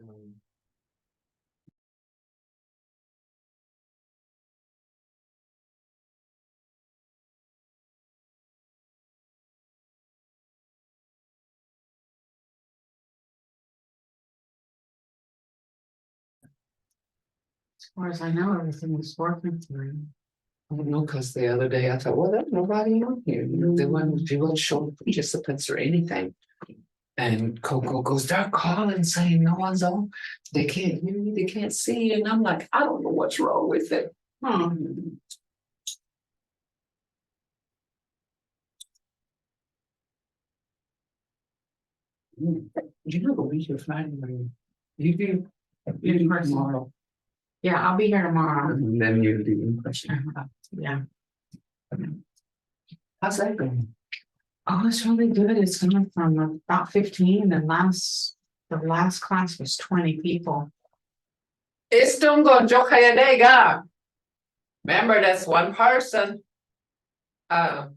Um, As far as I know, everything was working through. I don't know, because the other day I thought, well, there's nobody on here. They weren't showing participants or anything. And Coco goes, they're calling saying no one's on. They can't hear me, they can't see you. And I'm like, I don't know what's wrong with it. You know, we should find them. You do In person. tomorrow. Yeah, I'll be here tomorrow. And then you do in person. Yeah. How's that going? Oh, it's really good. It's coming from about 15 and the last class was 20 people. Istungo Jokayadega. Remember, that's one person. Istungo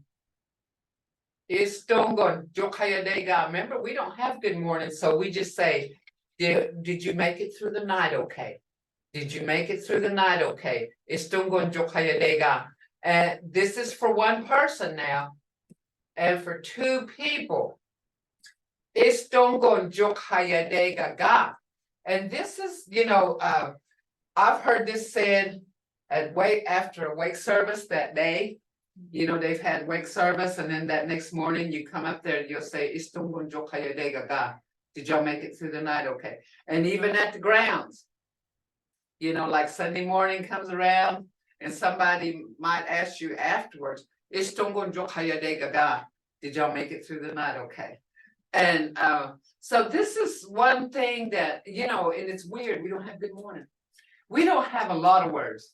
Jokayadega. Remember, we don't have good morning, so we just say, did you make it through the night okay? Did you make it through the night okay? Istungo Jokayadega. And this is for one person now. And for two people. Istungo Jokayadega ga. And this is, I've heard this said after a wake service that day. They've had wake service, and then that next morning you come up there and you'll say, Istungun Jokayadega ga. Did y'all make it through the night okay? And even at the grounds, like Sunday morning comes around and somebody might ask you afterwards, Istungun Jokayadega ga. Did y'all make it through the night okay? And so this is one thing that, and it's weird, we don't have good morning. We don't have a lot of words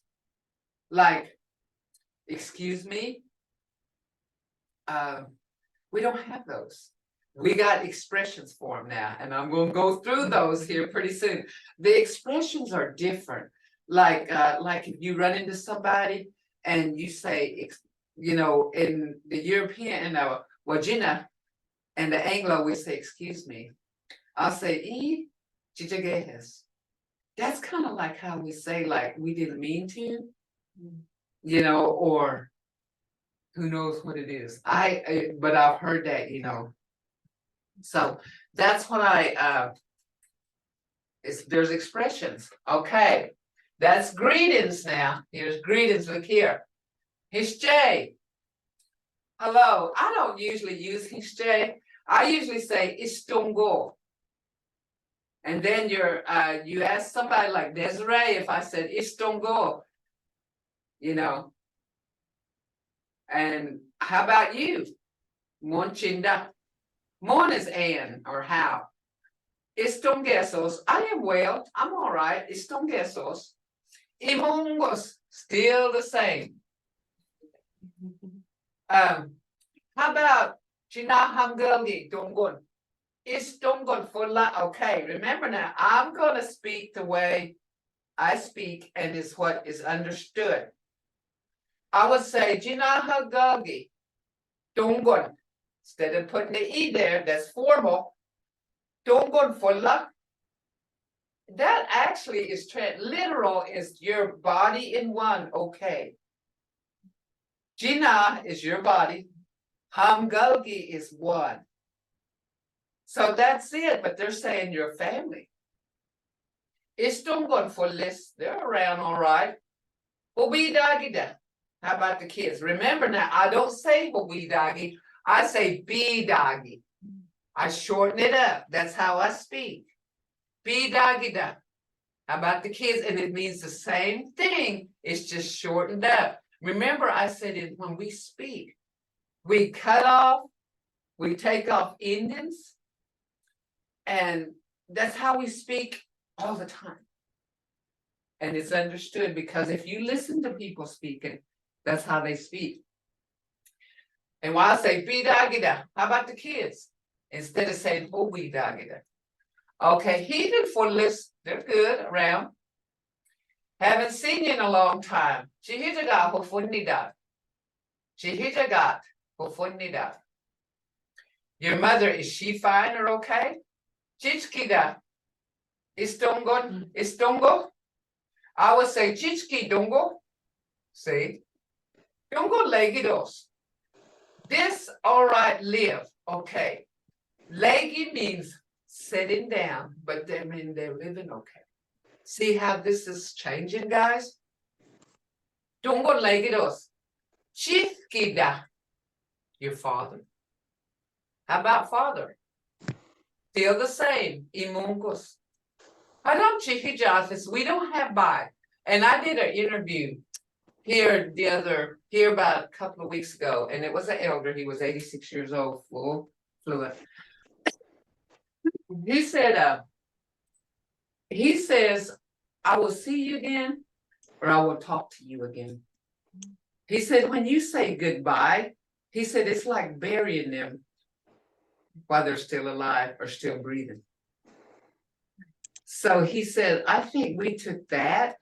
like, excuse me. We don't have those. We got expressions for them now, and I'm going to go through those here pretty soon. The expressions are different. Like if you run into somebody and you say, in the European, wajina, and the Anglo, we say, excuse me. I'll say, chichagehes. That's kind of like how we say, like, we didn't mean to, or who knows what it is. But I've heard that, So that's what there's expressions. Okay. That's greetings now. Here's greetings, look here. Hishjay. Hello. I don't usually use hishjay. I usually say istungo. And then you ask somebody like Desiray if I said istungo, And how about you? Monchinda. Mon is an or how. Istungesos. I am well. I'm all right. Istungesos. Imongos. Still the same. How about Chinahamgelgi Dongun? Istungon fulla. Okay, remember now, I'm gonna speak the way I speak and is what is understood. I would say Chinahamgelgi Dongun. Instead of putting the E there, that's formal. Dongun fulla. That actually is literal, is your body in one. Okay. Jina is your body. Hamgalgi is one. So that's it, but they're saying your family. Istungon fullis, they're around all right. Bobidagida. How about the kids? Remember now, I don't say bobidagi, I say bidagi. I shorten it up. That's how I speak. Bidagida. How about the kids? And it means the same thing. It's just shortened up. Remember, I said it when we speak, we cut off, we take off endings, and that's how we speak all the time. And it's understood because if you listen to people speaking, that's how they speak. And while I say bidagida, how about the kids? Instead of saying bidagida. Okay, heathen for lists, they're good around. Haven't seen you in a long time. Chihijagat hofunida. Chihijagat hofunida. Your mother, is she fine or okay? Chichkida. Istongo. I would say chichki dongo. See? Dongo legidos. This, all right, live. Okay. Legi means sitting down, but they mean they're living okay. See how this is changing, guys? Dongo legidos. Chifkida. Your father. How about father? Still the same. Imungos. Haram chihijathis. We don't have by. And I did an interview here about a couple of weeks ago, and it was an elder. He was 86 years old, fluent. He says, I will see you again, or I will talk to you again. He said, when you say goodbye, he said, it's like burying them while they're still alive or still breathing. So he said, I think we took that,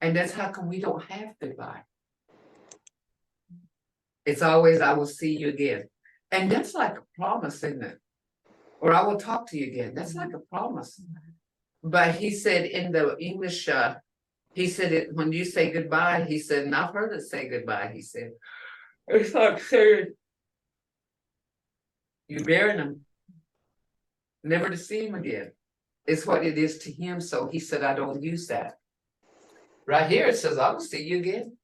and that's how come we don't have goodbye. It's always, I will see you again. And that's like a promise, isn't it? Or I will talk to you again. That's like a promise. But he said in the English, he said it when you say goodbye, he said, and I've heard it say goodbye, he said, it's like saying you're burying him, never to see him again. It's what it is to him. So he said, I don't use that. Right here it says, I will see you again.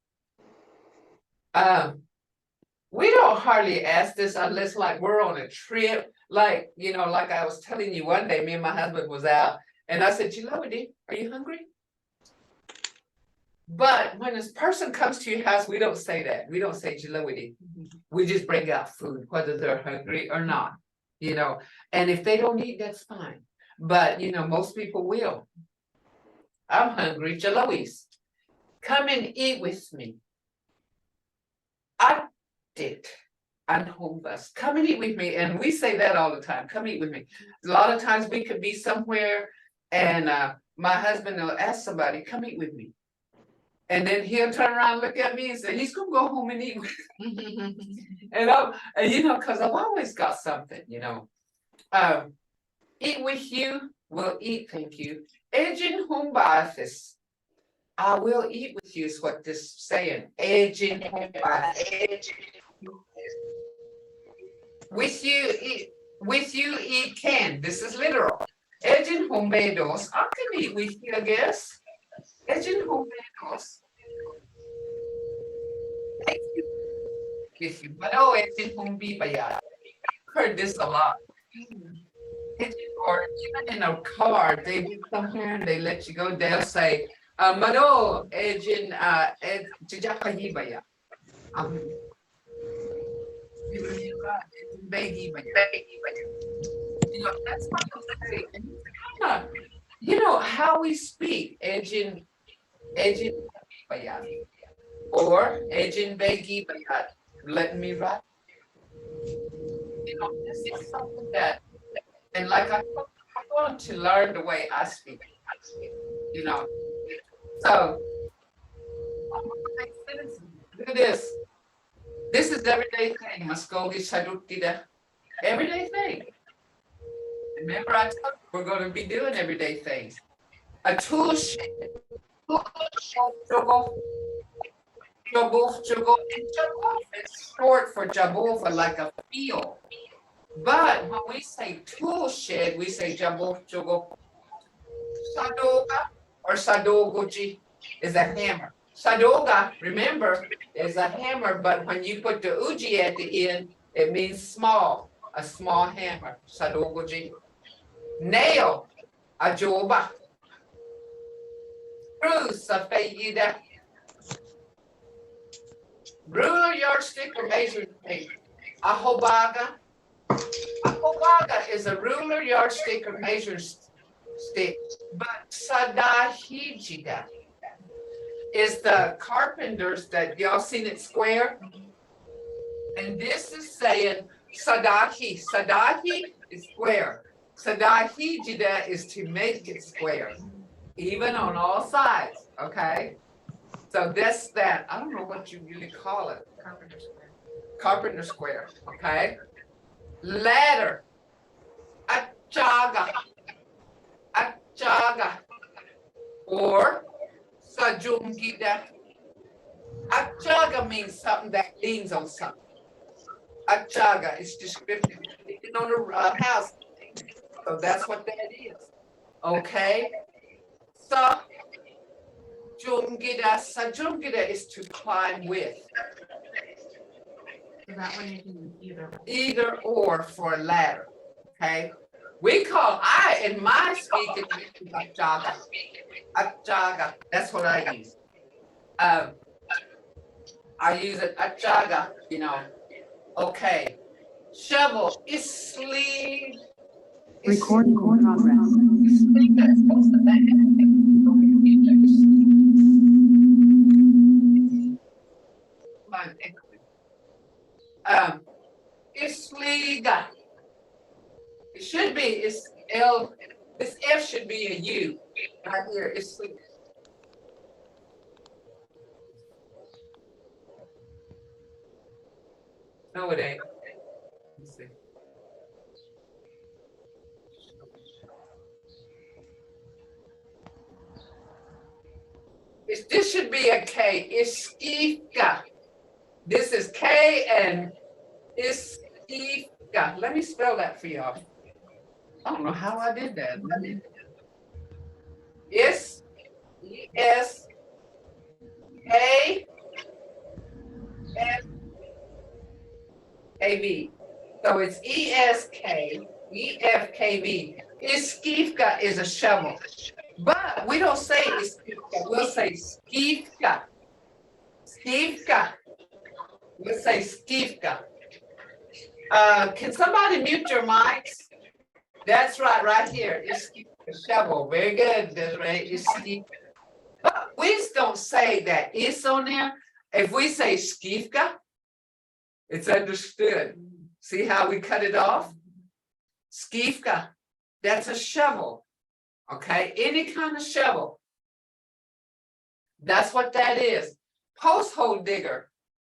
We don't hardly ask this unless like we're on a trip. Like, you know, like I was telling you one day, me and my husband was out and I said, Chilowity, are you hungry? But when this person comes to your house, we don't say that. We don't say Chilowity. We just bring out food, whether they're hungry or not, you know. And if they don't eat, that's fine. But, you know, most people will. I'm hungry, Chilowis. Come and eat with me. I did. And home us. Come and eat with me. And we say that all the time. Come eat with me. A lot of times we could be somewhere and my husband will ask somebody, come eat with me. And then he'll turn around, look at me and say, he's gonna go home and eat with me. and you know, because I've always got something, you know. Eat with you, will eat, thank you. Ejin humbathis. I will eat with you is what this is saying. Ejin humbathis. With you eat can. This is literal. Ejin humbedos. I can eat with you, I guess. Ejin humbedos. Thank you. With you. But oh, ejin humbibaya. I've heard this a lot. Or even in a car, they be somewhere and they let you go, they'll say, Mado, ejin Jijakahibaya. You know, that's what I'm saying. You know how we speak, ejin bayat, or ejin begi bayat. Let me write. You know, this is something that, and like I want to learn the way I speak. You know, so look at this. This is everyday thing. Muskogee Shadutida. Everyday thing. Remember, I told you we're going to be doing everyday things. A tool shed. It's short for jabova, like a field. But when we say tool shed, we say jabov jogo. Sadoga or sadogoji is a hammer. Sadoga, remember, is a hammer, but when you put the uji at the end, it means small, a small hammer. Sadogoji. Nail, a joba. Screws, a fayida. Ruler, yardstick, or measuring tape. A hobaga. A hobaga is a ruler, yardstick, or measuring stick. But sadahijida is the carpenters that y'all seen it square. And this is saying sadahi. Sadahi is square. Sadahijida is to make it square, even on all sides. Okay. So that's that. I don't know what you really call it. Carpenter square. Carpenter square. Okay. Ladder. Achaga. Achaga or Sajungida. Achaga means something that leans on something. Achaga is descriptive, leaning on a house. So that's what that is. Okay. Sajungida is to climb with. So that one you can Either or for a ladder. Okay. In my speaking, Achaga. Achaga. That's what I use. I use it Achaga, Okay. Shovel is sleeve. Recording in progress. Isliga. It should be, it's L, this F should be a U right here. Isliga. No, it ain't. Let's see. This should be a K. Iskika. This is K and Iskika. Let me spell that for y'all. I don't know how I did that. E-S-K-F-A-V. So it's E-S-K-E-F-K-V. Iskivka is a shovel. But we don't say iskivka, we'll say skivka. Skivka. We'll say skivka. Can somebody mute your mics? That's right here. Iskivka, shovel. Very good, Desiray. Iskivka. But we don't say that is on there. If we say skivka, it's understood. See how we cut it off? Skivka. That's a shovel. Okay, any kind of shovel. That's what that is. Post hole digger.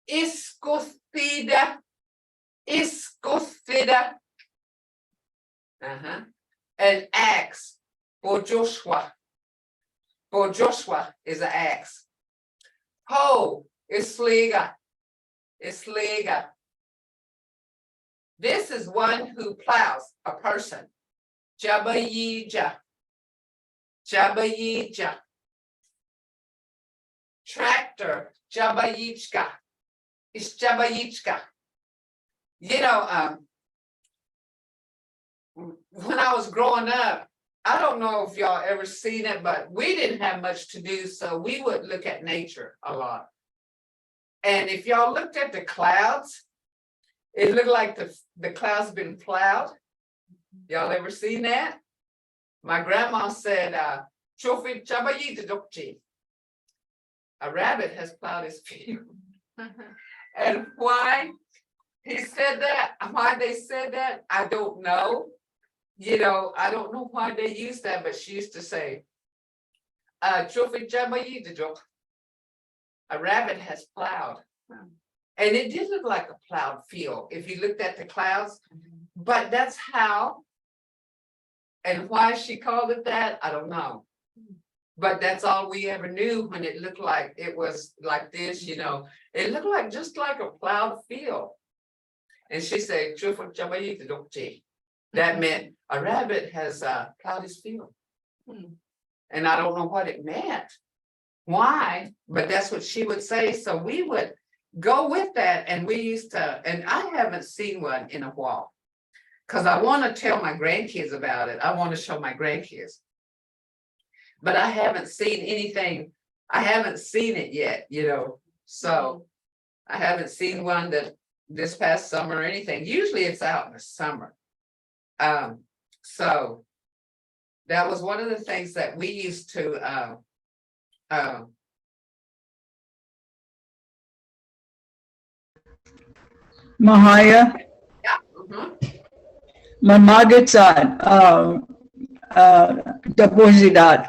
Iskofida. Iskofida. An axe. Bojoshua. Bojoshua is an axe. Hoe is sliga. Is sliga. This is one who plows, a person. Jabayija. Jabayija. Tractor, Jabayichka. It's Jabayichka. When I was growing up, I don't know if y'all ever seen it, but we didn't have much to do, so we would look at nature a lot. And if y'all looked at the clouds, it looked like the clouds been plowed. Y'all ever seen that? My grandma said, a rabbit has plowed his field. And why he said that, why they said that, I don't know. I don't know why they used that, but she used to say, a rabbit has plowed. And it did look like a plowed field if you looked at the clouds, but that's how. And why she called it that, I don't know. But that's all we ever knew when it looked like it was like this, It looked like just like a plowed field. And she said, that meant a rabbit has plowed his field. And I don't know what it meant. Why? But that's what she would say. So we would go with that. And we used to, and I haven't seen one in a while. Because I want to tell my grandkids about it. I want to show my grandkids. But I haven't seen anything. I haven't seen it yet, So I haven't seen one that this past summer or anything. Usually it's out in the summer. So that was one of the things that we used to Mahaya, mamagitan, depositat,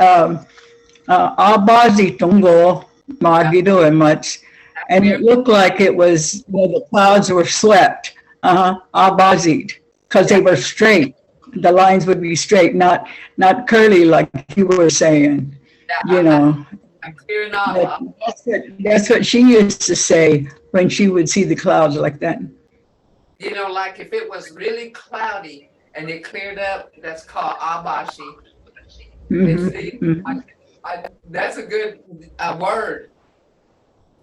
abazi tungo, magido and much. And it looked like it was, the clouds were swept, abazit, because they were straight. the lines would be straight, not curly like you were saying, you know. I'm clearing off. That's what she used to say when she would see the clouds like that. You know, like if it was really cloudy and it cleared up, that's called abashi. And see, that's a good word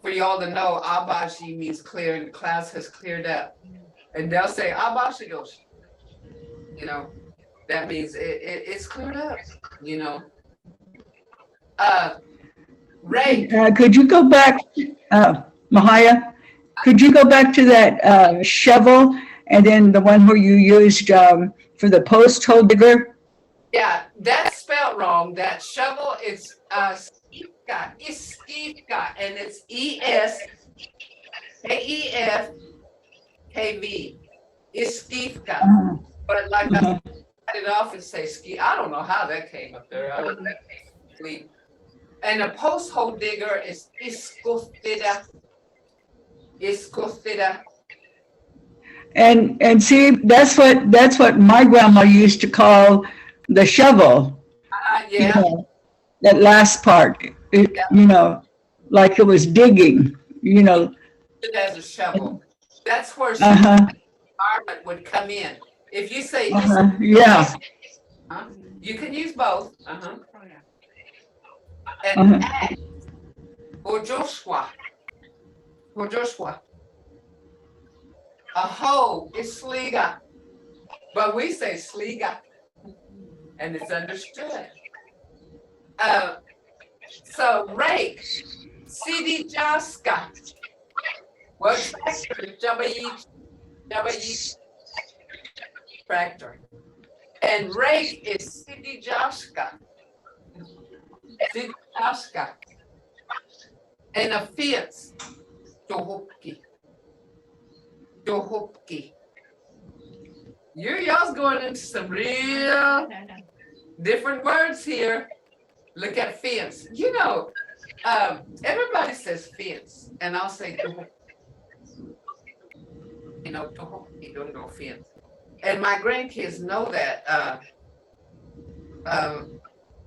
for y'all to know. Abashi means clear, and the clouds has cleared up. And they'll say abashi goes. You know, that means it's cleared up. You know. Ray. Could you go back, Mvhayv? Could you go back to that shovel and then the one where you used for the post hole digger? Yeah, that's spelled wrong. That shovel is skifka. It's skifka, and it's Eskefkv. It's skifka. But like I cut it off and say ski. I don't know how that came up there. I don't know. And a post hole digger is iskostida. Iskostida. And see, that's what my grandma used to call the shovel. Yeah. You know, that last part, you know, like it was digging, you know. It as a shovel. That's where environment would come in. If you say yeah. You can use both. And act or Joshua. Or Joshua. A hoe is sliga. But we say sliga. And it's understood. So rake. Sidi jaska. What tractor? Jabayich. Tractor. And rake is Sidi jaska. Sidi jaska. And a fence. Dohopki. Dohopki. Y'all's going into some real different words here. Look at fence. You know, everybody says fence, and I'll say dohopki. You know, dohopki, don't know fence. And my grandkids know that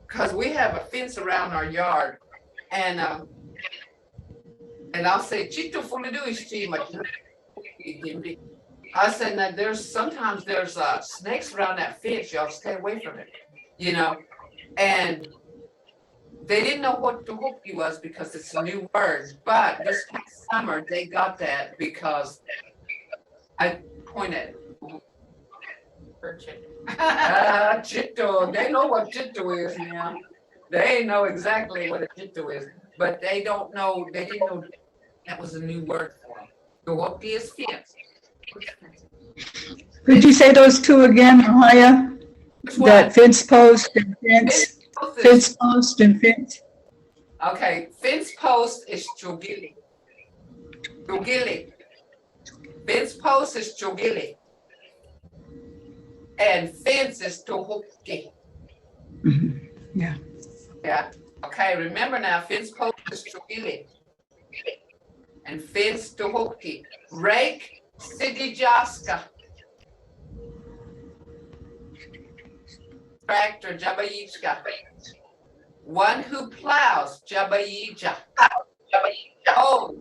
because we have a fence around our yard, and I'll say chito fulidu. I said that sometimes there's snakes around that fence. Y'all stay away from it, you know. And they didn't know what dohopki was because it's a new word. But this past summer they got that because I pointed. Chito, they know what chito is now. They know exactly what a chito is, but they didn't know that was a new word for them. Dohopki is fence. Could you say those two again, Mvhayv? That fence post and fence. Fence post and fence. Okay, fence post is chogili. Chogili. Fence post is chogili. And fence is dohopki. Yeah. Yeah. Okay, remember now, fence post is chogili. And fence dohopki. Rake, sidijaska. Tractor, jabayichka. One who plows, jabayija. Oh,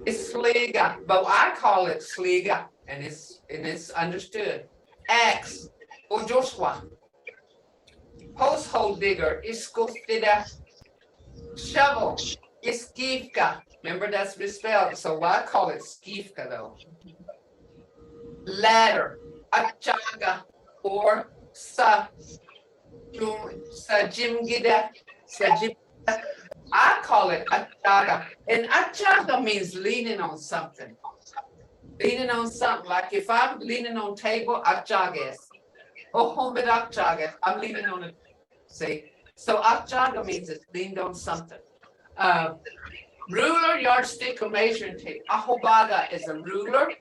it's sliga, but I call it sliga, and it's understood. Axe, or Joshua. Post hole digger, iskostida. Shovel, iskifka. Remember that's misspelled, so I call it skifka though. Ladder, achaga, or sajimgida. I call it achaga. And achaga means leaning on something. Leaning on something. Like if I'm leaning on table, achagas. Oh, home at achagas. I'm leaning on it. See? So achaga means it's leaned on something. Ruler, yardstick, or measuring tape. Ahobaga is a ruler,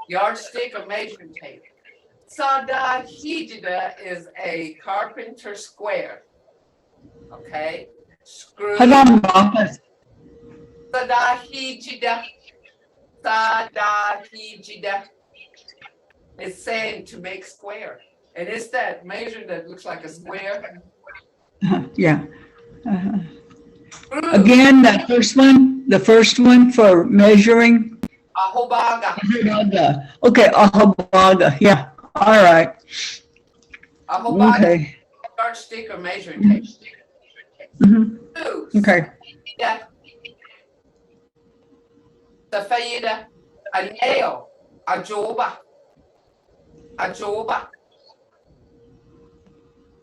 yardstick, or measuring tape. Sadahijida is a carpenter square. Okay? Screw. Sadahijida. Sadahijida. It's saying to make square. And it's that measure that looks like a square. Yeah. Uh-huh. Screw, Again, the first one for measuring. ahobaga, Ahabaga. Okay, ahabaga, yeah, all right, ahobaga, okay. yardstick or measuring tape. Mhm. Two, Okay, Safaida, a nail, a joba,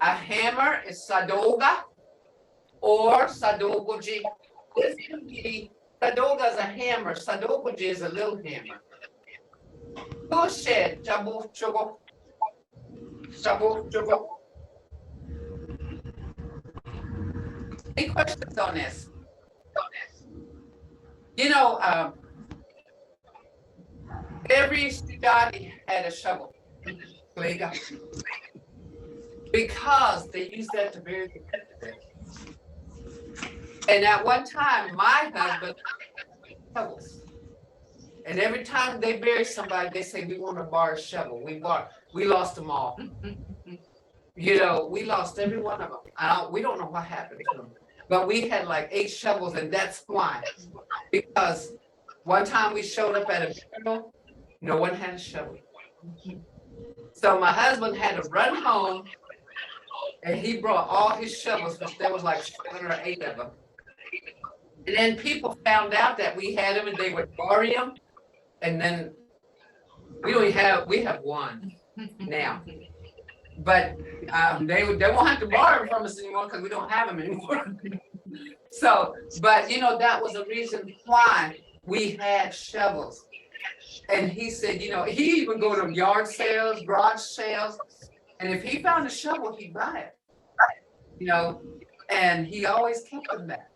a hammer is sadoga or sadogoji. This can be, sadoga is a hammer, sadogoji is a little hammer. Bullshit, jabu chugo, jabu chugo. Any questions on this? You know, every study had a shovel. Because they used that to bury the dead. And at one time, my husband shovels. And every time they bury somebody, they say, we want to borrow a shovel. We lost them all. You know, we lost every one of them. We don't know what happened to them. But we had like 8 shovels, and that's why. Because one time we showed up at a funeral, no one had a shovel. So my husband had to run home, and he brought all his shovels, which there was like 7 or 8 of them. And then people found out that we had them, and they would borrow them. And then we have 1 now. But they won't have to borrow them from us anymore because we don't have them anymore. So, but you know, that was the reason why we had shovels. And he said, you know, he would go to yard sales, garage sales, and if he found a shovel, he'd buy it. You know, and he always kept them back.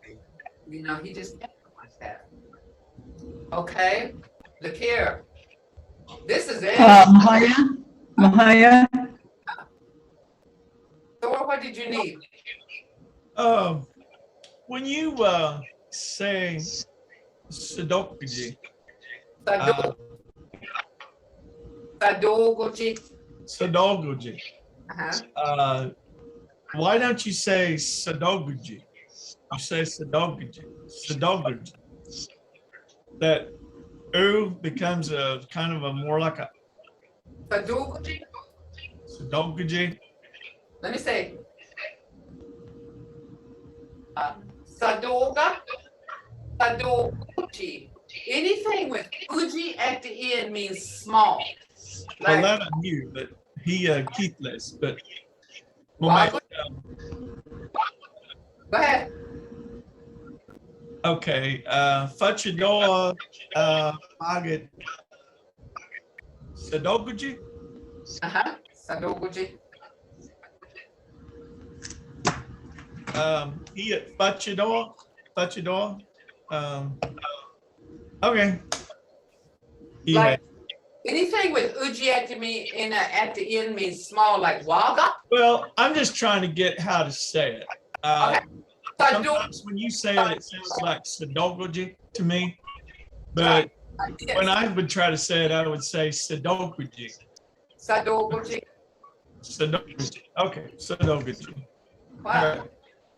You know, he just kept them like that. Okay, look here. This is it. Mahaya, So what did you need? When you say Sadokuji, Sadogoji. Sadoguji, why don't you say Sadoguji? You say Sadoguji. That U becomes a kind of a more like a Sadogoji. Sadoguji. Let me say. Sadoga, Sadoguji. Anything with uji at the end means small. Well, Like, that I knew, but he keithless, but Why? Go ahead. okay. Fachidoa Magat Sadoguji. Sadoguji. He at Fachidoa. Okay. He Like had, anything with uji at the end means small, like waga. well, I'm just trying to get how to say it. Okay. Sometimes when you say it, it sounds like Sadoguji to me. But when I would try to say it, I would say Sadoguji. Sadoguji. Sadoguji. Okay, Sadoguji. All Wow. right.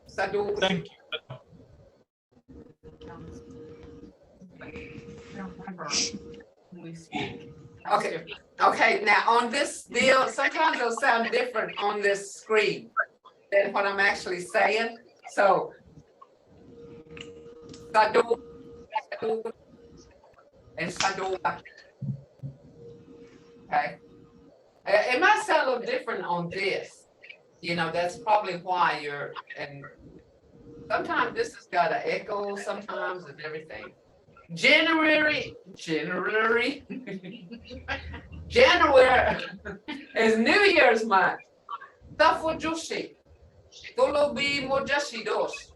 Sadoguji. Thank you. Okay. Okay. Now on this deal, sometimes it'll sound different on this screen than what I'm actually saying. So, Sado and Sadoga. Okay. It might sound a little different on this. You know, that's probably why and sometimes this has got an echo sometimes and everything. January is New Year's month. Tafojushi. Tolobi mojashi dos.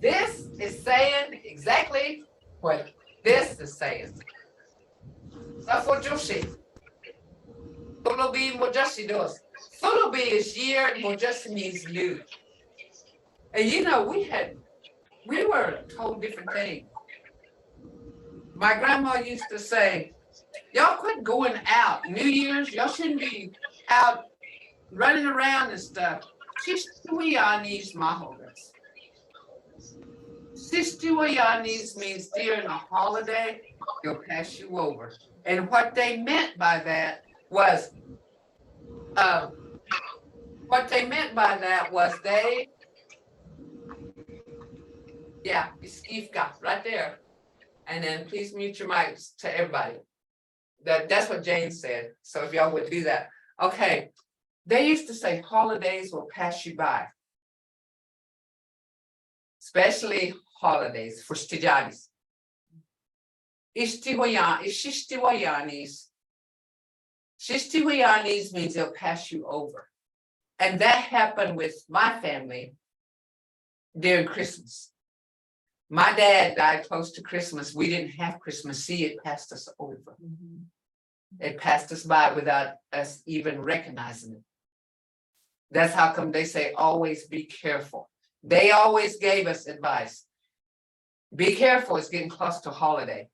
This is saying exactly what this is saying. Tafojushi. Tolobi mojashi dos. Tolobi is year, mojashi means new. And you know, we were told different things. My grandma used to say, y'all quit going out. New Year's, y'all shouldn't be out running around and stuff. Sistuyanis mahogas. Sistuyanis means during a holiday, they'll pass you over. And what they meant by that was, they, yeah, iskifka, right there. And then please mute your mics to everybody. That's what Jane said. So if y'all would do that. Okay. They used to say holidays will pass you by. Especially holidays for Stijanis. Shistiwayanis. Shistiwayanis means they'll pass you over. And that happened with my family during Christmas. My dad died close to Christmas. We didn't have Christmas. See, it passed us over. It passed us by without us even recognizing it. That's how come they say always be careful. They always gave us advice. Be careful, it's getting close to holiday.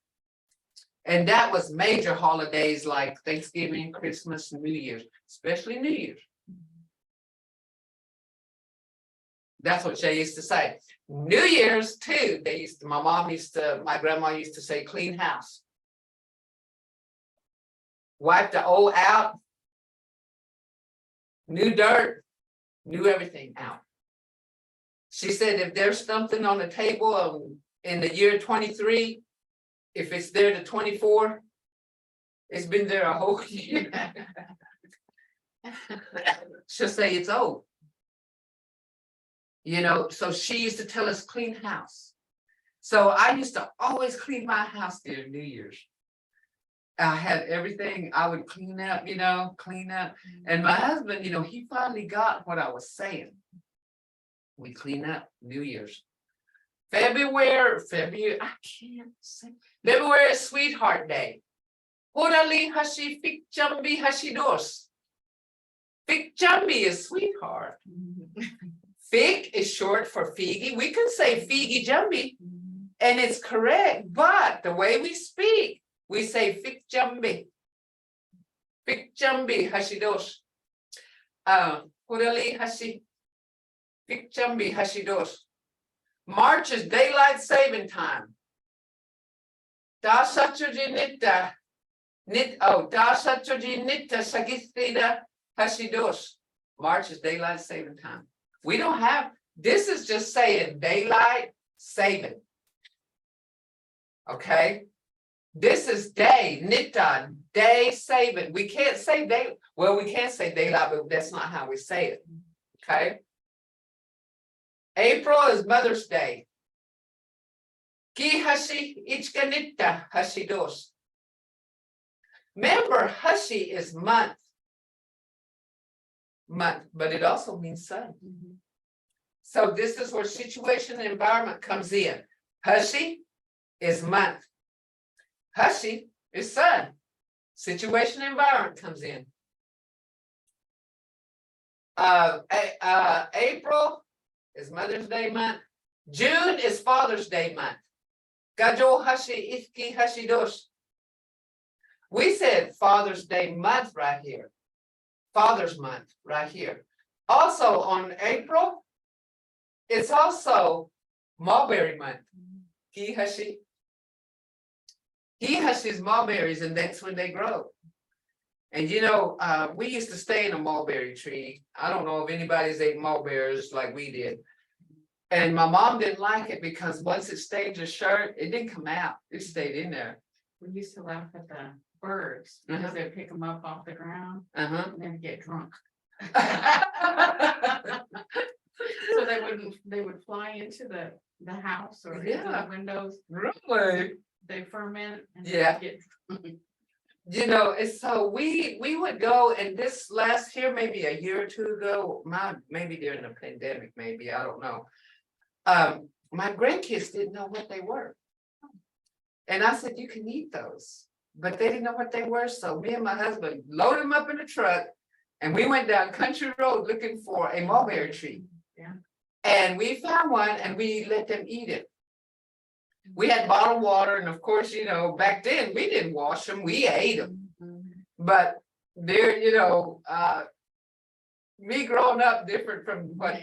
And that was major holidays like Thanksgiving, Christmas, New Year's, especially New Year's. That's what they used to say. New Year's too, my grandma used to say clean house. Wipe the old out. New dirt, new everything out. She said if there's something on the table in the year 23, if it's there to 24, it's been there a whole year. She'll say it's old. You know, so she used to tell us clean house. So I used to always clean my house during New Year's. I had everything I would clean up, clean up. And my husband, he finally got what I was saying. We clean up New Year's. February, I can't say. February is Sweetheart Day. Horali hashi fikjambi hashidos. Fikjambi is sweetheart. Fig is short for figi. We can say figi jambi, and it's correct, but the way we speak, we say fikjambi. Fikjambi hashidos. Horali hashi fikjambi hashidos. March is daylight saving time. Da saturjinita sagithida hashidos. March is daylight saving time. We don't have, this is just saying daylight saving. Okay? This is day, nita, day saving. We can't say day, well, we can say daylight, but that's not how we say it. Okay? April is Mother's Day. Ki hashi ichkanita hashidos. Remember, hashi is month, but it also means sun. So this is where situation and environment comes in. Hashi is month. Hashi is sun. Situation and environment comes in. April is Mother's Day month. June is Father's Day month. Gajo hashi ifki hashidos. We said Father's Day month right here. Father's month right here. Also on April, it's also mulberry month. Kihashi. Kihashi is mulberries, and that's when they grow. And we used to stay in a mulberry tree. I don't know if anybody's ate mulberries like we did. And my mom didn't like it because once it stained your shirt, it didn't come out. It stayed in there. We used to laugh at the birds because they'd pick them up off the ground and then get drunk. So they would fly into the house or into the windows. Really? They ferment and Yeah. get It's so we would go, and this last year, maybe a year or two ago, maybe during the pandemic, maybe, I don't know. My grandkids didn't know what they were. And I said, you can eat those, but they didn't know what they were. So me and my husband loaded them up in the truck and we went down country road looking for a mulberry tree. Yeah. And we found one and we let them eat it. We had bottled water, and of course, back then we didn't wash them, we ate them. But they're, me growing up different from what,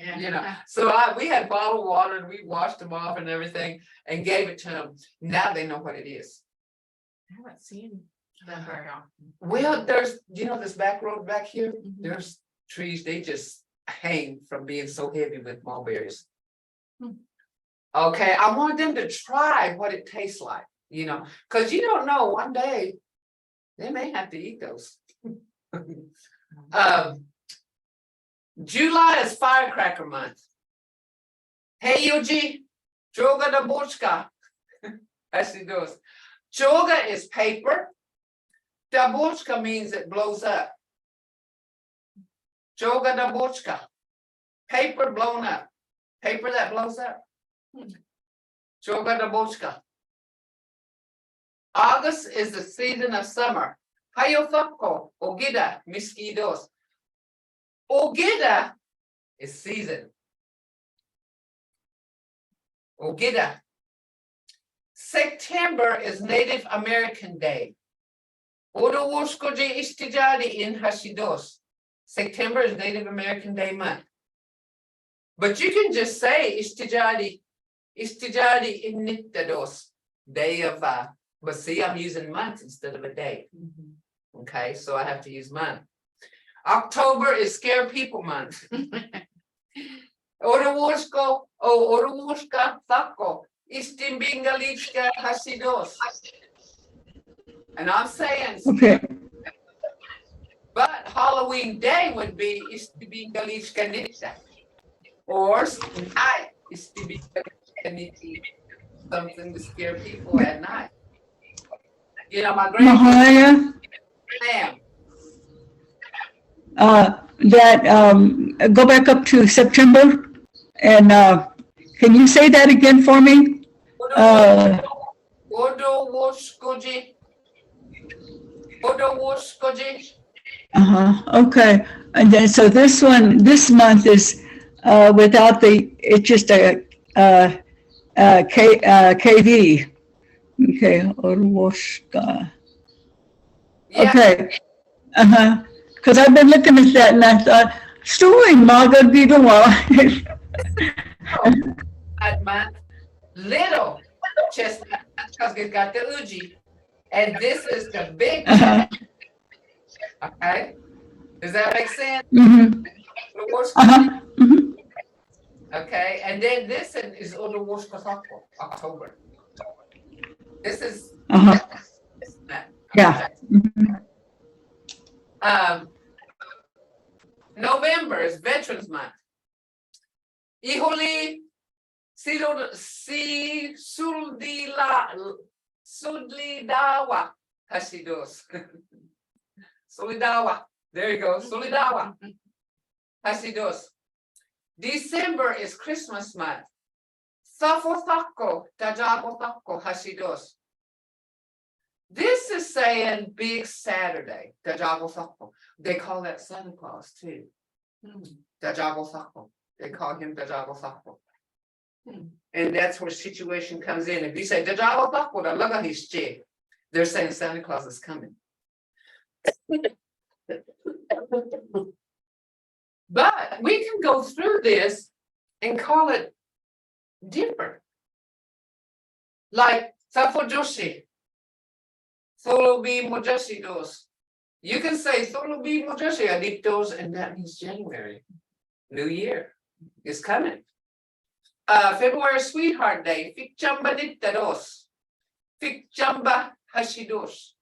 so we had bottled water and we washed them off and everything and gave it to them. Now they know what it is. I haven't seen them very often. Well, there's, this back road back here, Mhm. there's trees, they just hang from being so heavy with mulberries. Hmm. Okay, I want them to try what it tastes like, because you don't know, one day they may have to eat those. July is firecracker month. Hey, Yuji, Joga da Bochka. As it goes. Joga is paper. Da Bochka means it blows up. Joga da Bochka. Paper blown up. Paper that blows up. Joga da Bochka. August is the season of summer. Hayofako, Ogida, Miskidos. Ogida is season. Ogida. September is Native American Day. Odowoskoje Istijadi in Hashidos. September is Native American Day month. But you can just say Istijadi in Nittados, day of, but see, I'm using months instead of a day. Okay, so I have to use month. October is Scare People Month. Odowosko, Odowoska Thako, Istimbingalishka Hasidos. And I'm saying, Okay. but Halloween Day would be Istimbingalishka Nitsa. Or night Istimbingalishka Nitsi. Something to scare people at night. My grandmother. Mvhayv, Ma'am. go back up to September and can you say that again for me? Odowoskoje. Odowoskoje. Okay. And then, so this month is without it's just a KV. Okay, Orwoshka. Yeah. Okay. Because I've been looking at that and I thought, story Maga Bidawa. That month, little chestnut, because it's got the uji. And this is the big chestnut. Okay? Does that make sense? Okay, and then this is Odowoskosako, October. This is Yeah. November is Veterans Month. Iholi Sulidawa Hasidos. Solidawa. There you go. Solidawa Hasidos. December is Christmas month. Safotako Tajabotako Hasidos. This is saying Big Saturday. Tajabotako. They call that Santa Claus too. Tajabotako. They call him Tajabotako. And that's where situation comes in. If you say Tajabotako, they're saying Santa Claus is coming. But we can go through this and call it different. Like Safojoshi, Tholobi Mojoshi dos. You can say Tholobi Mojoshi Adictos, and that means January. New Year is coming. February Sweetheart Day, Fikchamba Dittados, Fikchamba Hashidos.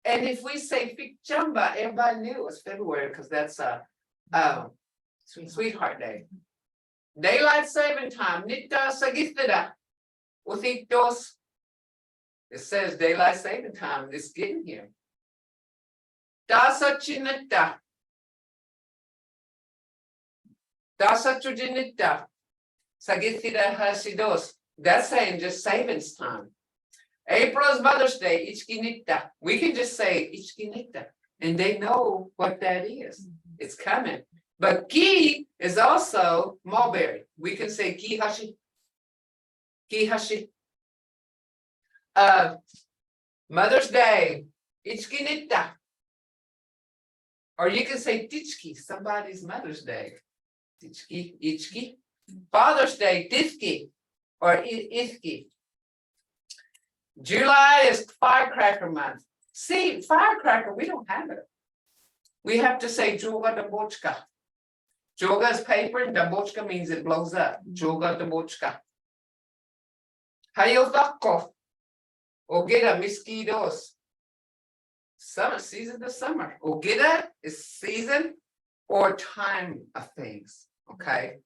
And if we say Fikchamba, everybody knew it was February because that's Sweetheart Day. Daylight saving time, Nitta Sagithida, Uthiktos. It says daylight saving time, it's getting here. Dasa Chinita. Dasa Chujinita. Sagithida Hasidos. That's saying just savings time. April's Mother's Day, Ichkinita. We can just say Ichkinita, and they know what that is. It's coming. But ki is also mulberry. We can say ki hashi. Ki hashi. Mother's Day, Ichkinita. Or you can say Tichki, somebody's Mother's Day. Tichki, Ichki. Father's Day, Tithki, or Ithki. July is firecracker month. See, firecracker, we don't have it. We have to say Joga Dabochka. Joga is paper, and Dabochka means it blows up. Joga Dabochka. Hayotako. Ogeda mosquitoes. Summer, season of summer. Ogeda is season or time of things. Okay.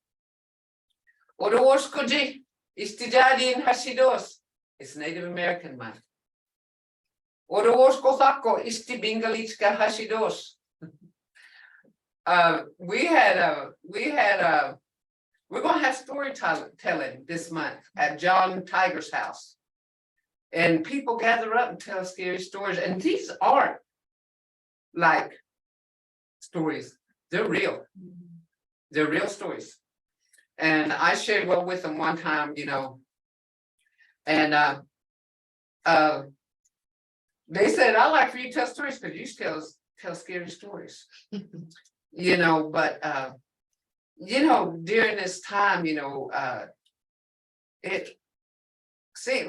Orowoshkoji. Istijadi in Hashidos. It's Native American month. Orowoshkozako. Isti Bingalichka Hashidos. We're gonna have storytelling this month at John Tiger's house. And people gather up and tell scary stories. And these aren't like stories, they're real. They're real stories. And I shared one with them one time, you know. And they said, I like for you to tell stories because you tell scary stories. You know, but you know, during this time, you know,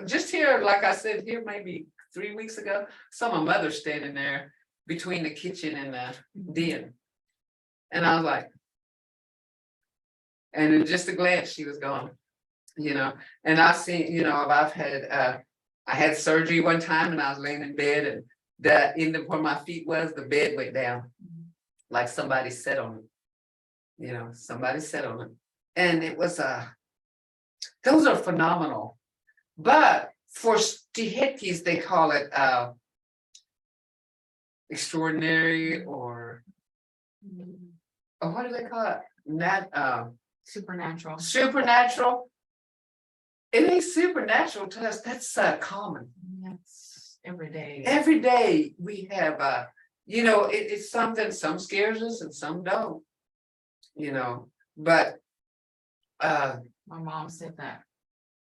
just here, like I said, here maybe 3 weeks ago, saw my mother standing there between the kitchen and the den. And I was like, and in just a glance, she was gone, you know. And I've seen, you know, I had surgery one time and I was laying in bed, and the end of where my feet was, the bed went down. Like somebody sat on it, you know, somebody sat on it. And it was, those are phenomenal. But for Stihetkis, they call it extraordinary, or what do they call it? Supernatural. Supernatural. It ain't supernatural to us, that's common. That's every day. Every day we have, you know, it's something, some scares us and some don't, you know, but My mom said that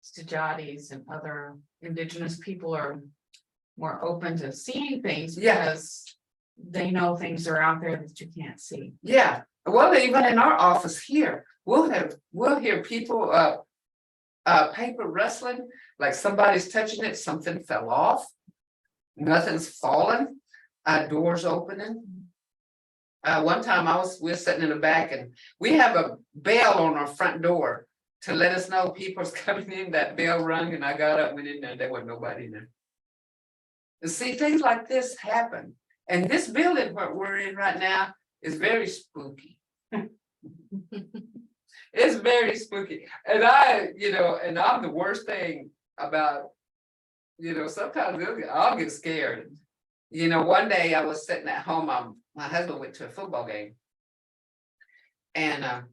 Stijadis and other indigenous people are more open to seeing things because they know things are out there that you can't see. yeah, well, even in our office here, we'll hear people paper rustling, like somebody's touching it, something fell off, nothing's fallen, doors opening. One time we were sitting in the back, and we have a bell on our front door to let us know people's coming in. That bell rung, and I got up, went in there, there wasn't nobody in there. And see, things like this happen. And this building what we're in right now is very spooky. It's very spooky. And and I'm the worst thing about, you know, sometimes I'll get scared. You know, one day I was sitting at home, my husband went to a football game. And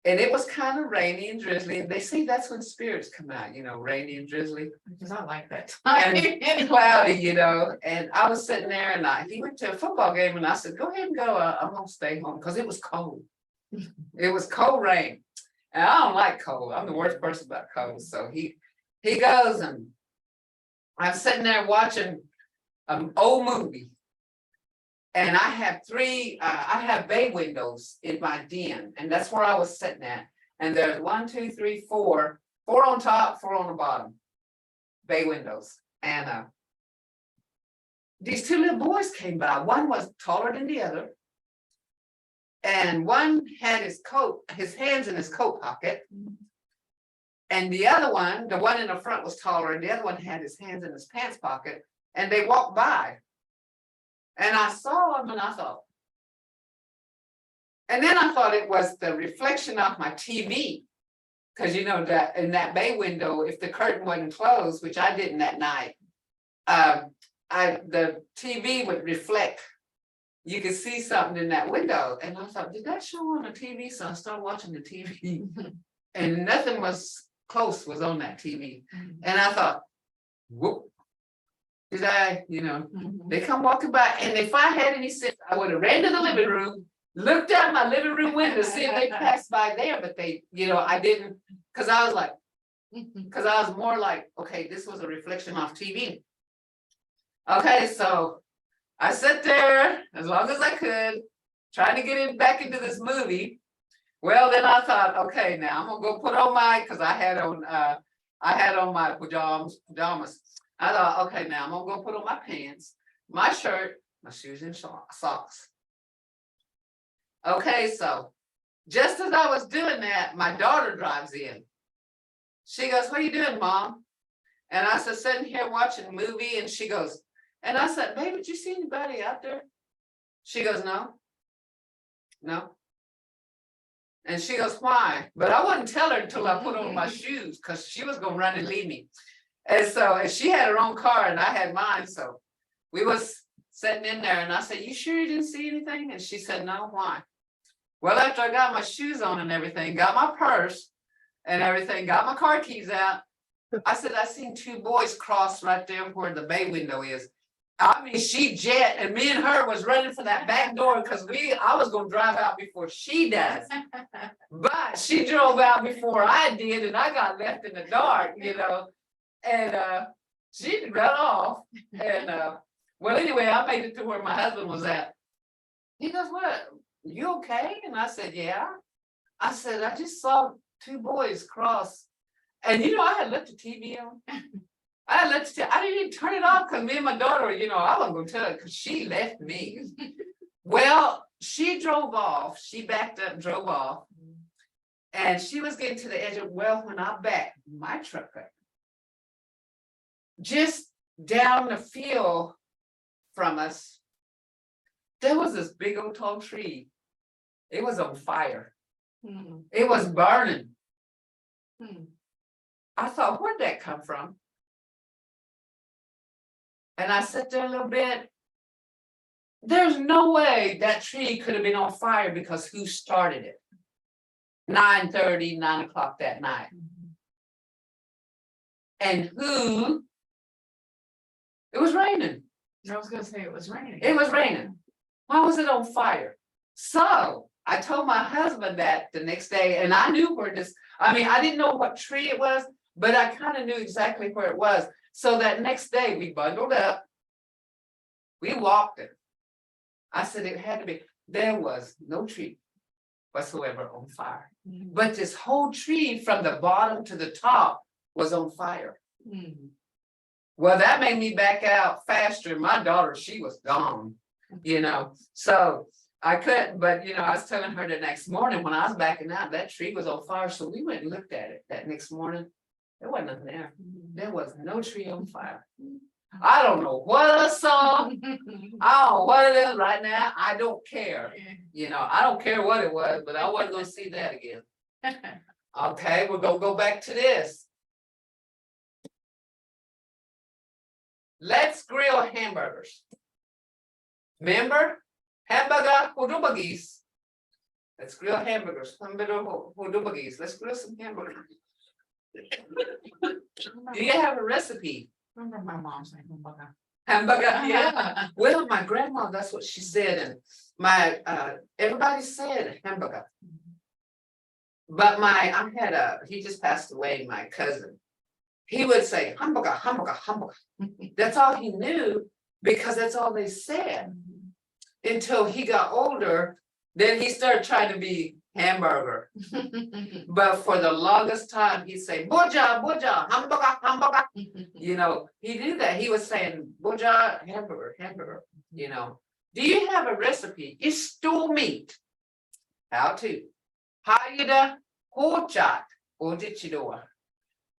it was kind of rainy and drizzly. And they say that's when spirits come out, you know, rainy and drizzly. Because I like that. And cloudy, you know. And I was sitting there, and he went to a football game, and I said, go ahead and go. I'm gonna stay home because it was cold. It was cold rain. And I don't like cold. I'm the worst person about cold. So he goes, and I'm sitting there watching an old movie. And I have bay windows in my den, and that's where I was sitting at. And there's 1, 2, 3, 4 on top, 4 on the bottom, bay windows. And these 2 little boys came by. One was taller than the other, and one had his hands in his coat pocket. And the other one, the one in the front was taller, and the other one had his hands in his pants pocket. And they walked by. And I saw them, and I thought, and then I thought it was the reflection off my TV. Because you know that in that bay window, if the curtain wasn't closed, which I didn't that night, the TV would reflect. You could see something in that window. And I thought, did that show on the TV? So I started watching the TV. And nothing was on that TV. And I thought, whoop. Did I, you know, they come walking by, and if I had any sense, I would have ran to the living room, looked out my living room window, see if they passed by there, but they, you know, I didn't, because I was more like, okay, this was a reflection off TV. Okay, so I sat there as long as I could, trying to get it back into this movie. Well, then I thought, okay, now I'm gonna go put on cause I had on my pajamas. I thought, okay, now I'm gonna go put on my pants, my shirt, my shoes and socks. Okay, so just as I was doing that, my daughter drives in. She goes, what are you doing, Mom? And I said, sitting here watching a movie, and she goes, and I said, baby, did you see anybody out there? She goes, no. And she goes, why? But I wouldn't tell her until I put on my shoes, because she was gonna run and leave me. And so, and she had her own car and I had mine, so we was sitting in there, and I said, you sure you didn't see anything? And she said, no, why? Well, after I got my shoes on and everything, got my purse and everything, got my car keys out, I said, I seen two boys cross right there where the bay window is. I mean, she jet, and me and her was running for that back door, because I was gonna drive out before she does. But she drove out before I did, and I got left in the dark, and she ran off. And well, anyway, I made it to where my husband was at. He goes, what, you okay? And I said, yeah. I said, I just saw two boys cross. And I had left the TV on. I didn't even turn it off, because me and my daughter, I wasn't gonna tell her, because she left me. Well, she drove off, she backed up and drove off. And she was getting to the edge of, well, when I backed my truck up, just down the field from us, there was this big old tall tree. It was on fire. It was burning. I thought, where'd that come from? And I sat there a little bit. There's no way that tree could have been on fire, because who started it? 9:30, 9 o'clock that night. And who? It was raining. I was gonna say it was raining. It was raining. Why was it on fire? So I told my husband that the next day, and I knew where I didn't know what tree it was, but I kind of knew exactly where it was. So that next day we bundled up, we walked it. I said it had to be, there was no tree whatsoever on fire. But this whole tree from the bottom to the top was on fire. Well, that made me back out faster. My daughter, she was gone, so I couldn't, but I was telling her the next morning when I was backing out, that tree was on fire. So we went and looked at it that next morning. There wasn't nothing there. There was no tree on fire. I don't know what I saw. I don't know what it is right now. I don't care. I don't care what it was, but I wasn't gonna see that again. Okay, we're gonna go back to this. Let's grill hamburgers. Remember? Hamburger hudubagis. Let's grill hamburgers. Hamburger hudubagis. Let's grill some hamburgers. Do you have a recipe? Remember my mom's like, Hamburger, yeah. Well, my grandma, that's what she said, and my everybody said hamburger. But he just passed away, my cousin. He would say hamburger, hamburger, hamburger. That's all he knew, because that's all they said. Until he got older, then he started trying to be hamburger. But for the longest time, he'd say boja, boja, hamburger, hamburger. He knew that. He was saying boja, hamburger, hamburger. Do you have a recipe? It's stew meat. How to? Hayida hochat ojichidoa.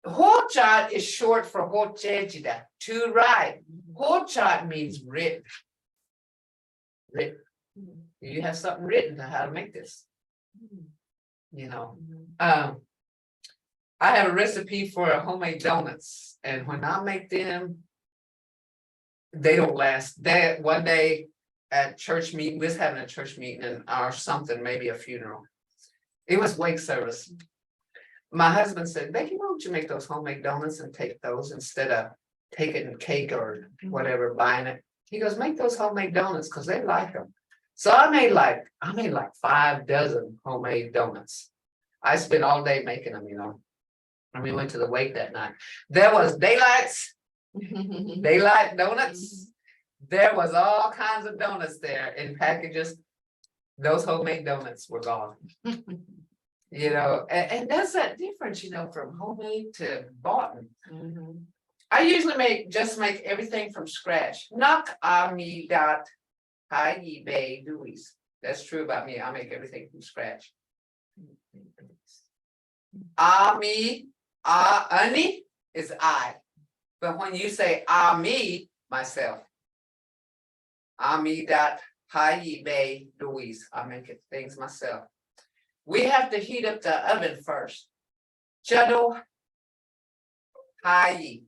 Hochat is short for hochejida, to write. Hochat means written. Written. You have something written on how to make this. I have a recipe for homemade donuts, and when I make them, they don't last. That one day at church meeting, we was having a church meeting or something, maybe a funeral. It was wake service. My husband said, Becky, why don't you make those homemade donuts and take those instead of taking cake or whatever, buying it. He goes, make those homemade donuts, because they like them. So I made like 5 dozen homemade donuts. I spent all day making them, And we went to the wake that night. There was daylight donuts, There was all kinds of donuts there in packages. Those homemade donuts were gone. You know, and that's that difference, you know, from homemade to bought. I usually just make everything from scratch. Knock ami dot hai bay Dewey's. That's true about me. I make everything from scratch. Ami, ani is I. But when you say me, myself. Ami dot hai bay Louise. I make it things myself. We have to heat up the oven first. Jado hai.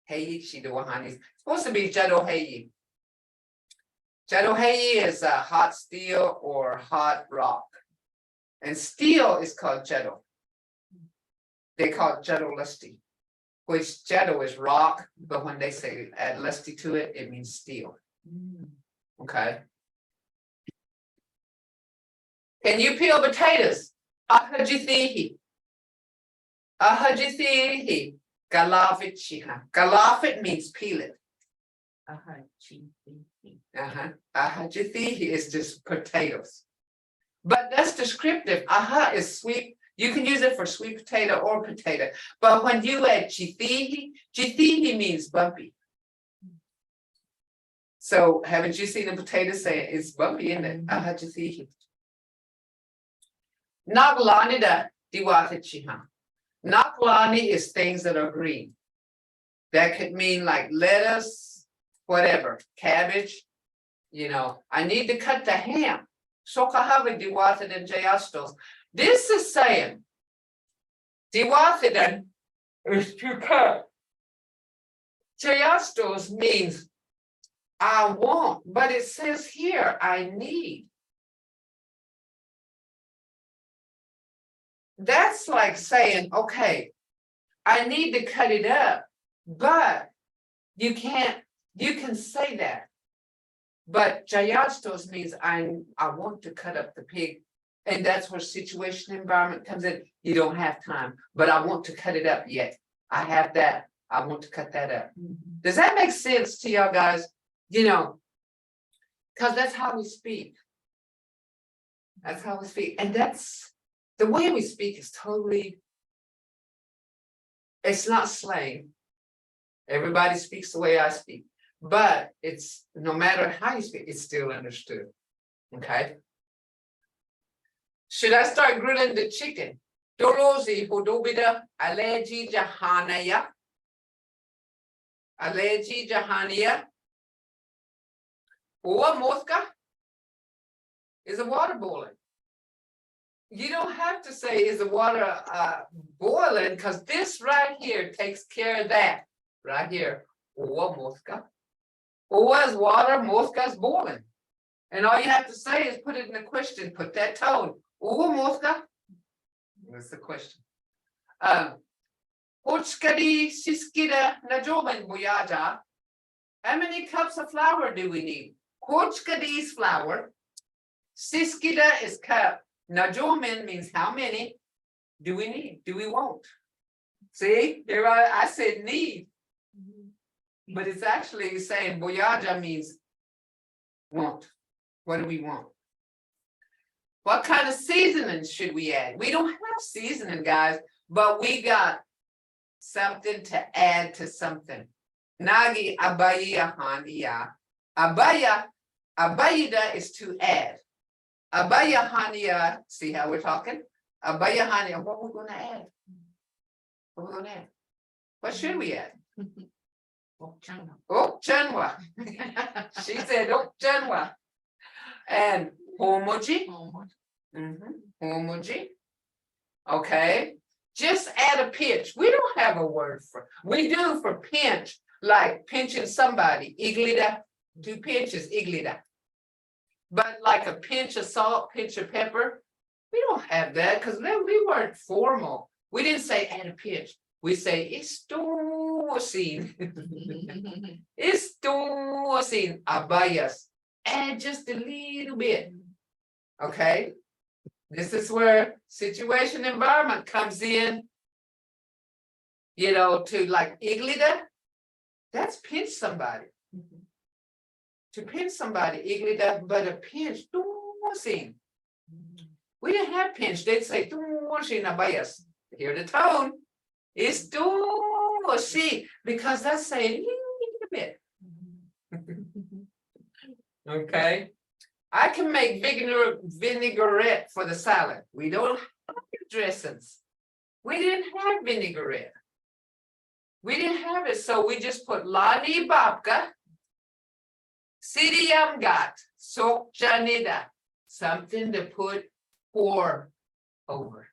Hey, shido it's supposed to be jado hey. Jado hey is a hot steel or hot rock. And steel is called jado. They call it jado lusty, which jado is rock, but when they say add lusty to it, it means steel. Okay. Can you peel potatoes? Ahajithihi. Ahajithihi. Galafit shiha. Galafit means peel it. Ahajithihi is just potatoes. But that's descriptive. Aha is sweet. You can use it for sweet potato or potato. But when you add jithihi means bumpy. So haven't you seen a potato say it's bumpy, isn't it? Ahajithihi. Naglani da diwatichiha. Naglani is things that are green. That could mean like lettuce, whatever, cabbage. You know, I need to cut the ham. Sokahavi diwathidan jayastos. This is saying diwathidan is to cut. Jayastos means I want, but it says here I need. That's like saying, okay, I need to cut it up, but you can say that. But jayastos means I want to cut up the pig. And that's where situation environment comes in. You don't have time, but I want to cut it up yet. I have that. I want to cut that up. Does that make sense to y'all guys? You know, because that's how we speak. That's how we speak. And that's the way we speak is totally, it's not slang. Everybody speaks the way I speak. But it's no matter how you speak, it's still understood. Okay. Should I start grilling the chicken? Dolozi hodobida allergy jahanaya. Allergy jahanaya. Or moska? Is the water boiling? You don't have to say is the water boiling, because this right here takes care of that. Right here. Or moska. Or is water, moska's boiling. And all you have to say is put it in a question, put that tone. Moska. That's the question. Ochkadi siskida najoban boyaja. How many cups of flour do we need? Ochkadi's flour. Siskida is cup. Najomen means how many do we need? Do we want? See, there I said need. But it's actually saying boyaja means want. What do we want? What kind of seasoning should we add? We don't have seasoning, guys, but we got something to add to something. Nagi abaya hania. Abayida is to add. Abaya hania, see how we're talking? Abaya hania, what we're going to add? What we're going to add? What should we add? Oh, chanwa. She said, oh, chanwa. And homoji. Homoji. Okay. Just add a pinch. We don't have a word for, we do for pinch, like pinching somebody. Iglida, do pinches, iglida. But like a pinch of salt, pinch of pepper, we don't have that because we weren't formal. We didn't say add a pinch. We say istosin. Istosin abayas. Add just a little bit. Okay. This is where situation environment comes in. You know, to like iglida, that's pinch somebody. to pinch somebody, iglida, but a pinch, tumosing. We didn't have pinch, they'd say, tumosing abayas. Hear the tone. It's tumosi, because that's saying a bit. Okay. I can make vinaigrette for the salad. We don't have dressings. We didn't have vinaigrette. We didn't have it, so we just put lani babka, siriyamgat, sok janida, something to pour over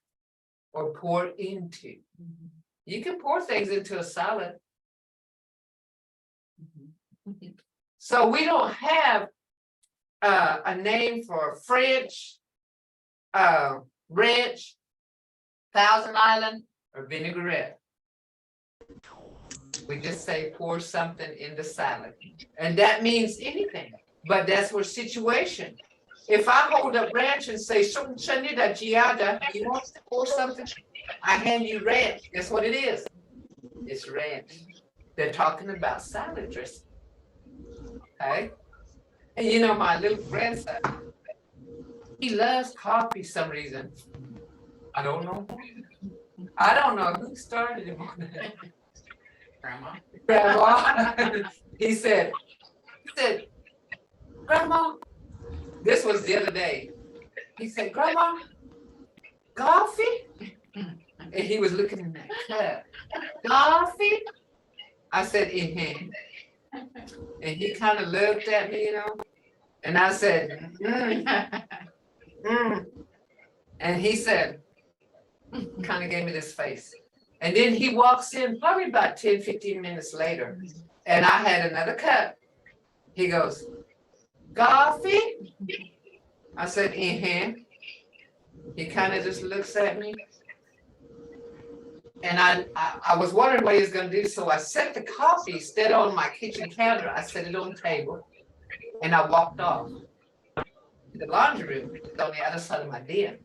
or pour into. You can pour things into a salad. So we don't have a name for French, Ranch, Thousand Island, or vinaigrette. We just say pour something in the salad. And that means anything, but that's for situation. If I hold up ranch and say, you want to pour something? I hand you ranch. Guess what it is? It's ranch. They're talking about salad dressing. Okay? And you know, my little grandson, he loves coffee for some reason. I don't know. I don't know who started him on that. Grandma. He said, Grandma, this was the other day. He said, Grandma, coffee? And he was looking in that cup. Coffee? I said, And he kind of looked at me, and I said, And he said, kind of gave me this face. And then he walks in probably about 10, 15 minutes later. And I had another cup. He goes, coffee? I said, He kind of just looks at me. And I was wondering what he was going to do. So I set the coffee instead on my kitchen counter. I set it on the table. And I walked off to the laundry room. It's on the other side of my den.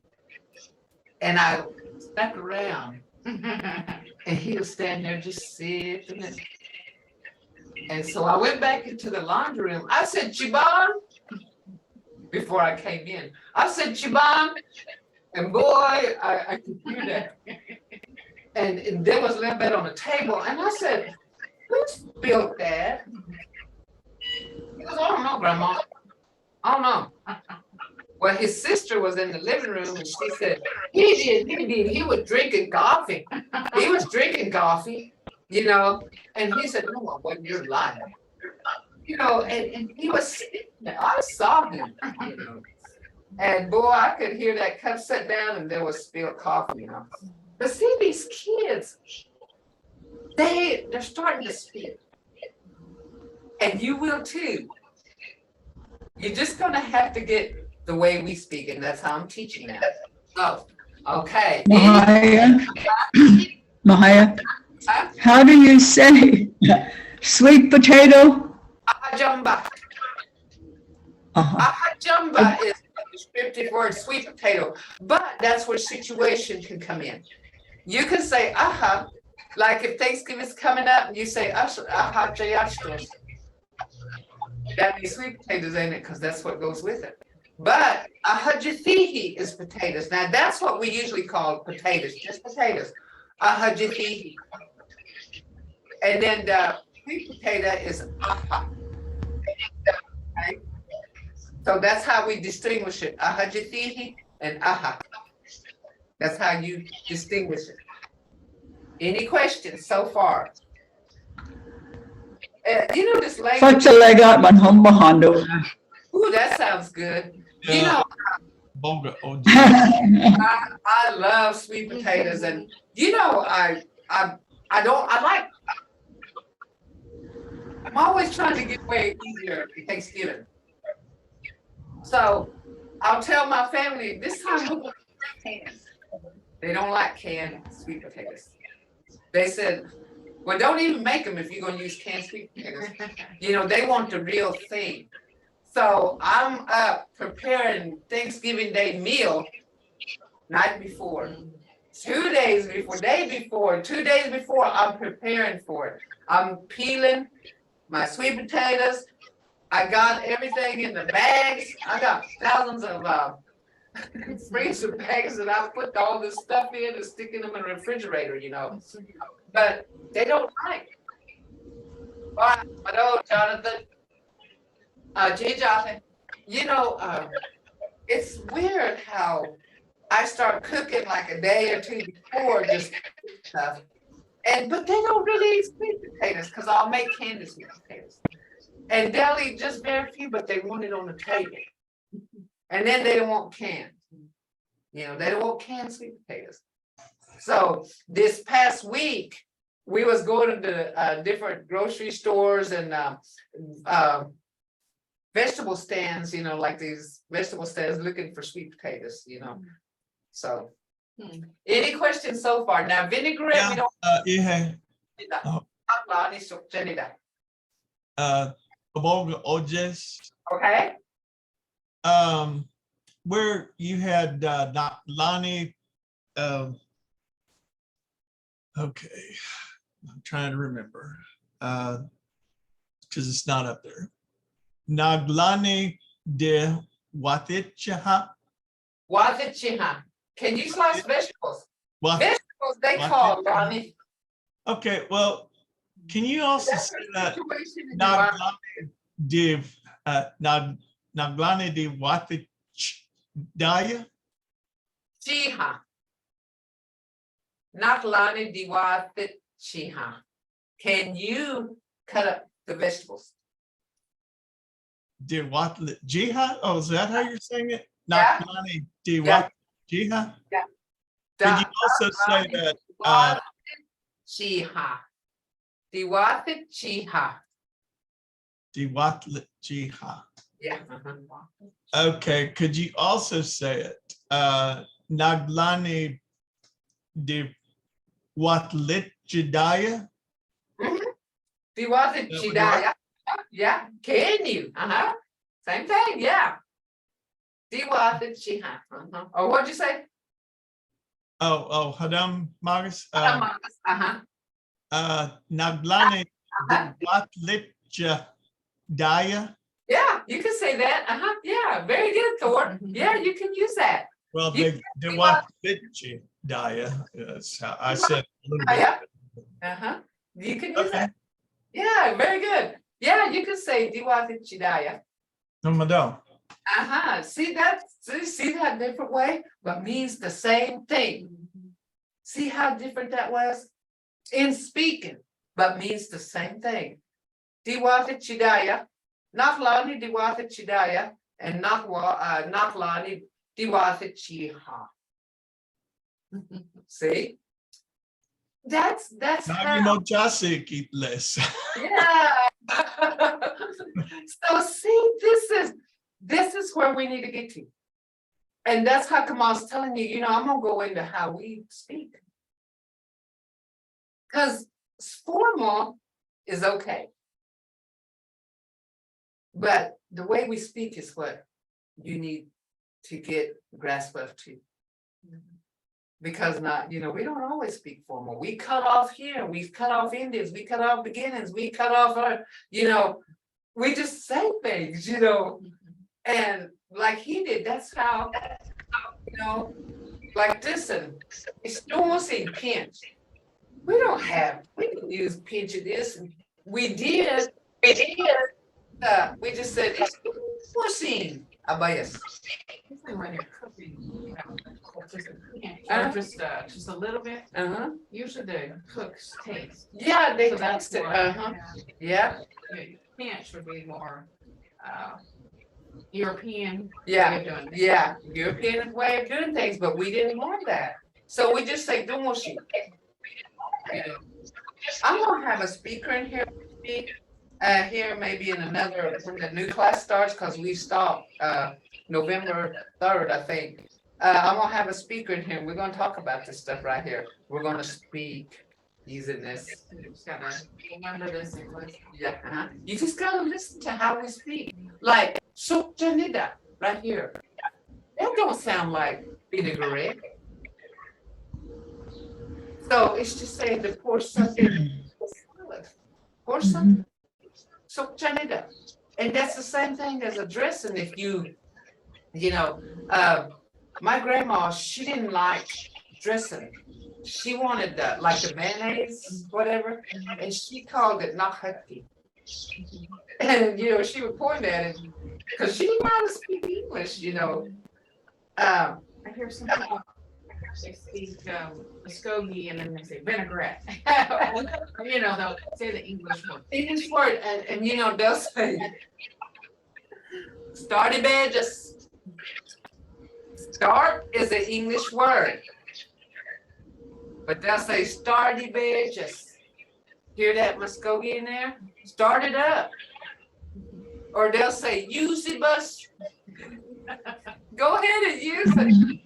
And I stuck around. And he was standing there just sipping it. And so I went back into the laundry room. I said, Chiban, before I came in. I said, Chiban, and boy, I could hear that. And there was a little bit on the table. And I said, who spilled that? He goes, I don't know, Grandma. I don't know. Well, his sister was in the living room and she said, he did. He was drinking coffee. He was drinking coffee, and he said, no, well, you're lying. And he was sitting there. I saw him, And boy, I could hear that cup set down and there was spilled coffee, But see, these kids, they're starting to speak. And you will too. You're just gonna have to get the way we speak, and that's how I'm teaching now. So, okay. Mvhayv, how do you say sweet potato? Ahajamba. Ahajamba is a descriptive word, sweet potato, but that's where situation can come in. You can say aha, like if Thanksgiving's coming up, you say aha jayashtos. That means sweet potatoes in it, because that's what goes with it. But ahajathihi is potatoes. Now that's what we usually call potatoes, just potatoes. Ahajathihi. And then the sweet potato is aha. Okay? So that's how we distinguish it. Ahajathihi and aha. That's how you distinguish it. Any questions so far? This language. Ooh, that sounds good. Yeah. I love sweet potatoes, and I'm always trying to get way easier for Thanksgiving. So I'll tell my family this time we'll put cans. They don't like canned sweet potatoes. They said, well, don't even make them if you're going to use canned sweet potatoes. They want the real thing. So I'm up preparing Thanksgiving Day meal night before, 2 days before, day before, 2 days before, I'm preparing for it. I'm peeling my sweet potatoes, I got everything in the bags. I got thousands of freezer bags that I put all this stuff in and sticking them in the refrigerator, you know. But they don't like. Why? Hello, Jonathan. J. Jonathan, you know, it's weird how I start cooking like a day or two before just stuff. But they don't really eat sweet potatoes because I'll make candy sweet potatoes. And they'll eat just very few, but they want it on the table. And then they don't want canned. You know, they don't want canned sweet potatoes. So this past week, we was going to different grocery stores and vegetable stands, you know, like these vegetable stands looking for sweet potatoes, you know. So, any questions so far? Now, vinaigrette, we don't. Yeah. Okay. Where you had not Lonnie. Okay, I'm trying to remember because it's not up there. Naglani de Watichaha. Watichaha. Can you slice vegetables? Vegetables they call Lonnie. Okay, well, can you also say that Naglani de Watichaya? Chiha. Naglani de Watichiha. Can you cut up the vegetables? De Watlet Jiha? Oh, is that how you're saying it? Yeah. Naglani de Wat Jiha? Yeah. Could you also say that? Chiha. De Watichiha. De Watlet Jiha. Yeah. Okay, could you also say it? Naglani de Watlet Jediah? De Watichidaya. Yeah. Can you? Same thing. Yeah. De Watichiha. Oh, what'd you say? Oh, Hadam Magus. Naglani de Watlet Jediah. Yeah, you can say that. Yeah, very good, Thor. Yeah, you can use that. Well, de Watlet Jediah. That's how I said a little bit. You can use that. Yeah, very good. Yeah, you can say Diwatichidaya. No, madam. See that? See that different way, but means the same thing. See how different that was in speaking, but means the same thing. Diwatichidaya, Naklani Diwatichidaya, and Naklani Diwatichiha. See? That's Now you know Jasi keep less. Yeah. So see, this is where we need to get to. And that's how come I was telling you, I'm gonna go into how we speak. Because formal is okay. But the way we speak is what you need to get grasp of too. Because we don't always speak formal. We cut off here, we cut off Indians, we cut off beginnings, we cut off we just say things, and like he did, that's how, like this and it's almost a pinch. We didn't use pinch of this, and we did. We just said it's forcing a bias. When you're cooking, just a little bit. Usually the cooks taste. Yeah, they So that's taste it. why, Yeah. Pinch would be more European. Yeah. way of doing it. Yeah, European way of doing things, but we didn't want that. So we just say dumoshi. I'm gonna have a speaker in here speak here maybe in another when the new class starts, because we stop November 3rd, I think. I'm gonna have a speaker in here. We're gonna talk about this stuff right here. We're gonna speak using this. You just gotta remember this. Yeah, you just gotta listen to how we speak. Like Sukjanida right here. That don't sound like vinaigrette. So it's just saying to pour something salad. Pour something. Sukjanida. And that's the same thing as a dressing. If you know, my grandma, she didn't like dressing. She wanted the like the mayonnaise, whatever, and she called it nachhati. And you know, she would point at it because she didn't know how to speak English, you know. I hear some people, they speak Muskogee and then they say vinaigrette. You know, they'll say the English word. English word, and you know, they'll say starty badges. Start is an English word, but they'll say starty badges. Hear that Muskogee in there? Start it up. Or they'll say use the bus. Go ahead and use it.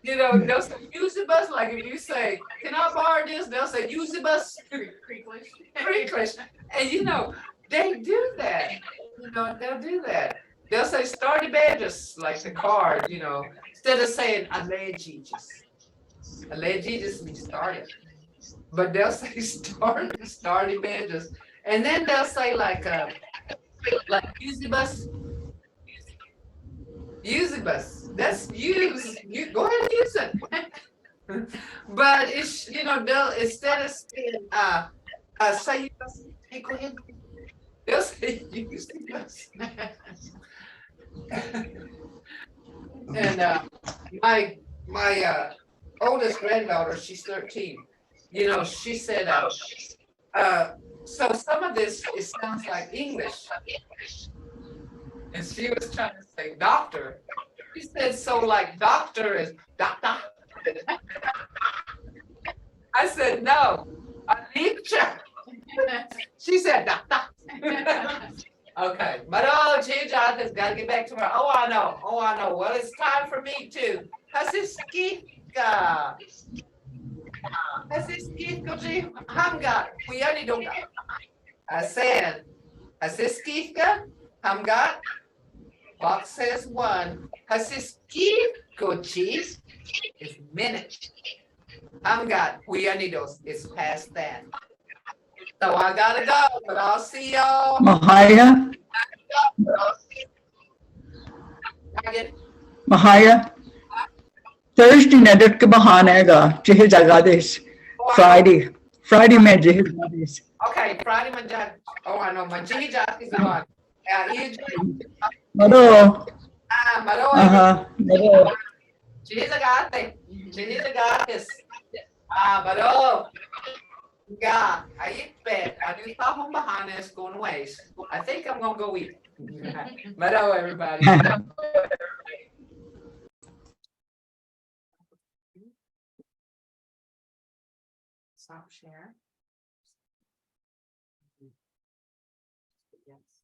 You know, they'll say use the bus. Like if you say, can I borrow this? They'll say use the bus. Creeklish. And you know, they do that. You know, they'll do that. They'll say starty badges, like the card, you know, instead of saying allegiages. Allegiages means started. But they'll say starty badges. And then they'll say like use the bus. Use the bus. That's use. You go ahead and use it. But it's, you know, they'll instead of saying say bus, hey, go ahead. They'll say use the bus. And my oldest granddaughter, she's 13. You know, she said so some of this, it sounds like English. And she was trying to say doctor. She said, so like doctor is doctor. I said, no, a teacher. She said doctor. Okay, but Jonathan's got to get back to her. Oh, I know. Well, it's time for me too. Hasiskika. Hasiskika, Hamga. We only don't. I said, Hasiskika, Hamga. Box says 1. Hasiskika, chief, is minute. Hamga. We only those. It's past that. So I gotta go, but I'll see y'all. Mahaya, Mahaya. Thursday nadat ke bahane ga jeh jagadis. Friday mein jeh jagadis. Okay, Friday Manjat. Oh, I know. Manjat is the one. Maro. Maro. Maro. Jagatis. Maro. Yeah, I eat bed. I do stop on behind us going ways. I think I'm gonna go eat. Maro, everybody. Stop share. Yes.